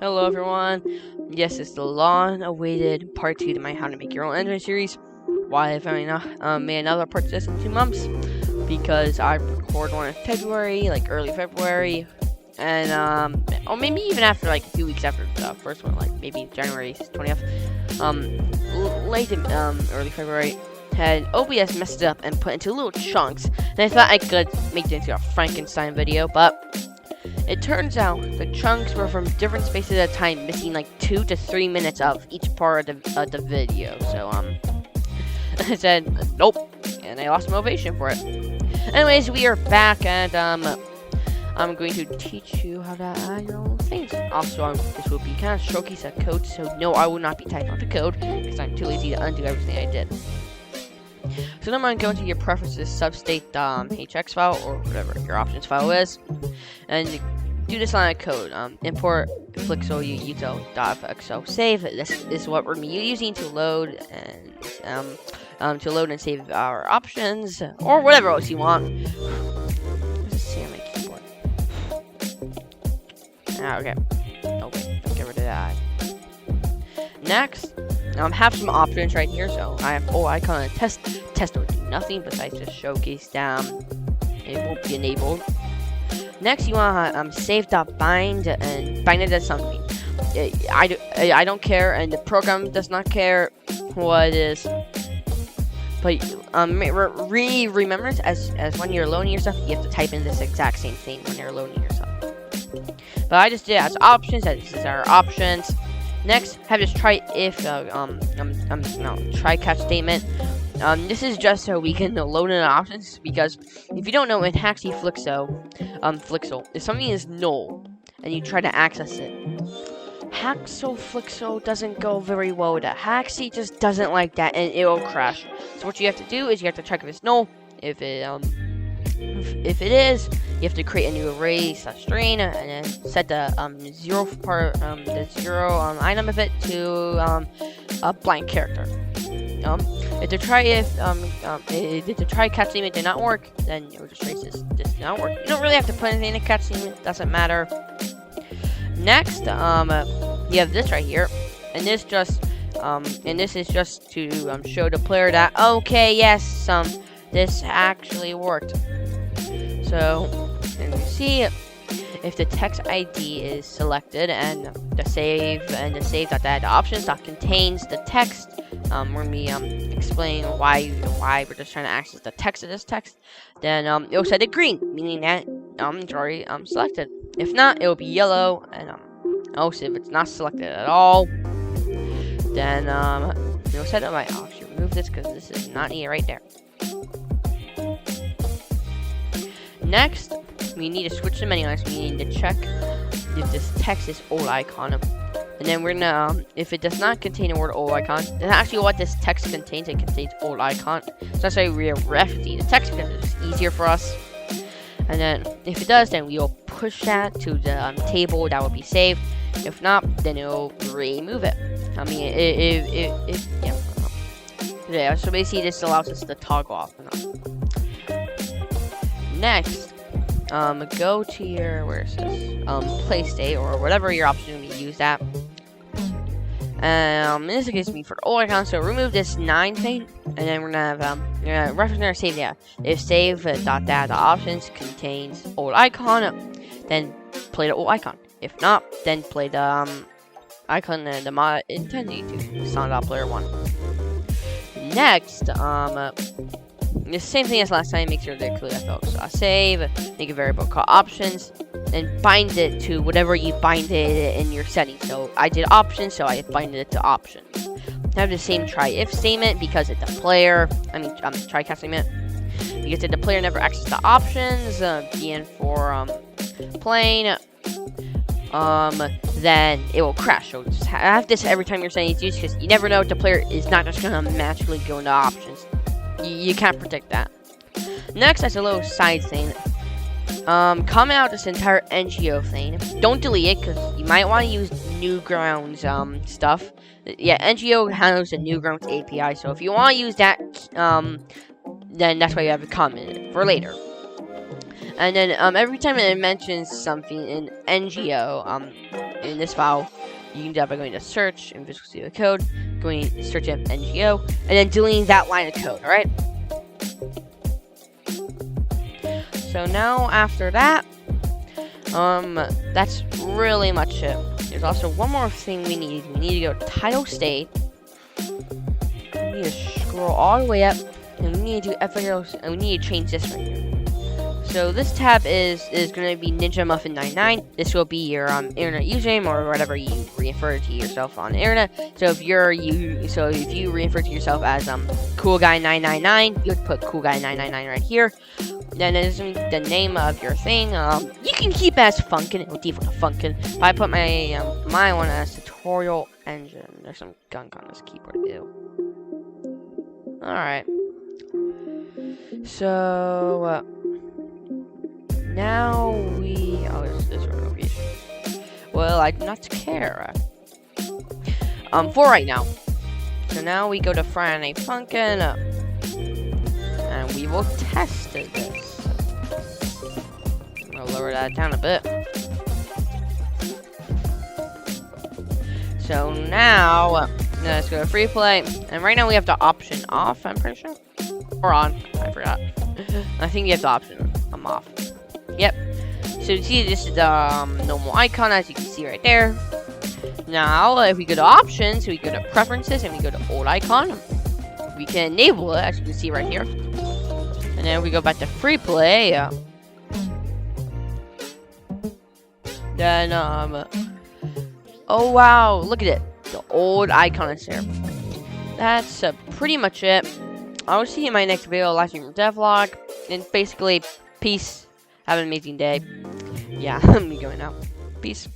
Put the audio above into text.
Hello everyone. Yes, it's the long-awaited part 2 to my How to Make Your Own Engine series. Why have I not made another part to this in 2 months? Because I recorded one in February, like early February, and or maybe even after like a few weeks after the first one, like maybe January 20th. Late in early February, had OBS messed it up and put into little chunks, and I thought I could make it into a Frankenstein video, but it turns out the chunks were from different spaces at a time, missing like 2 to 3 minutes of each part of the video. So I said nope, and I lost motivation for it. Anyways, we are back, and I'm going to teach you how to add your own things. Also, this will be kind of showcase of code, so no, I will not be typing out the code because I'm too lazy to undo everything I did. So then I'm going to go into your preferences substate hx file or whatever your options file is, and do this line of code. Import flixo util.fxo save. This is what we're using to load and save our options or whatever else you want. Let's see on my keyboard. Okay. Okay. Get rid of that. Next, have some options right here. So I have icon and test. Test will do nothing besides just showcase it won't be enabled. Next, you want to save.bind and bind it as something. I don't care, and the program does not care what it is. But remember as when you're loading yourself, you have to type in this exact same thing when you're loading yourself. But I just did it as options. This is our options. Next, have this try if try catch statement. This is just so we can load in the options, because if you don't know, in Haxi Flixo, if something is null and you try to access it, Haxo Flixo doesn't go very well with that. Haxi just doesn't like that, and it will crash. So what you have to do is you have to check if it's null. If it is, you have to create a new array /string and then set the zero item of it to a blank character. If the try catch statement did not work, then it will just trace this did not work. You don't really have to put anything in the catch statement, doesn't matter. Next, you have this right here, and this is just to show the player that okay, yes, this actually worked. So, and you see if the text ID is selected and the save.add options contains the text. We're gonna be explaining why we're just trying to access the text of this text. Then it will set it green, meaning that it's already selected. If not, it will be yellow, and also if it's not selected at all, then it will set it right. I'll actually remove this because this is not needed right there. Next, we need to switch the menu lines. We need to check if this text is old icon. And then we're gonna, if it does not contain the word old icon, then actually what this text contains, it contains old icon. So that's why we're referencing the text, because it's easier for us. And then if it does, then we will push that to the table that will be saved. If not, then it will remove it. I mean, yeah. So basically, this allows us to toggle off and on. Next, go to your, where is this? Play state or whatever your option you use that. This gives me for old icon, so remove this 9 thing, and then we're gonna have reference our save data. If save.data options contains old icon, then play the old icon. If not, then play the icon and the mod intended to sound.player 1. Next, the same thing as last time, make sure they're clear though. So I save, make a variable called options, and bind it to whatever you bind it in your settings. So I did options, so I bind it to options. I have the same try if statement because it's the player. Try catch statement because if the player never accesses the options, being for playing, then it will crash. So just have this every time you're setting these, because you never know if the player is not just gonna magically go into options. You can't predict that. Next, as a little side thing, comment out this entire NGO thing. Don't delete it, because you might want to use Newgrounds stuff. Yeah, NGO handles the Newgrounds API, so if you want to use that, then that's why you have a comment for later. And then every time it mentions something in NGO, in this file, you can do that by going to search in Visual Studio Code, going to search in NGO, and then deleting that line of code. All right. So now after that, that's really much it. There's also one more thing we need. We need to go to title state. We need to scroll all the way up, and we need to do FLATLANDS, and we need to change this right here. So this tab is going to be Ninja Muffin 99. This will be your internet username or whatever you refer to yourself on the internet. So if you refer to yourself as Cool Guy 999, you would put Cool Guy 999 right here. Then there's the name of your thing. You can keep as Funkin'. It will default to Funkin'. But I put my my one as Tutorial Engine. There's some gunk on this keyboard too. All right. So. Now this renovation. Well, I do not care. For right now. So now we go to Friday Funkin', and we will test this. I'll lower that down a bit. So now let's go to free play, and right now we have the option off. I'm pretty sure, or on. I forgot. I think you have the option. I'm off. Yep. So you see, this is the normal icon, as you can see right there. Now, if we go to options, we go to preferences, and we go to old icon, we can enable it, as you can see right here. And then we go back to free play. Then oh wow, look at it, the old icon is there. That's pretty much it. I'll see you in my next video, live stream devlog, and basically, peace. Have an amazing day. Yeah, I'm going out. Peace.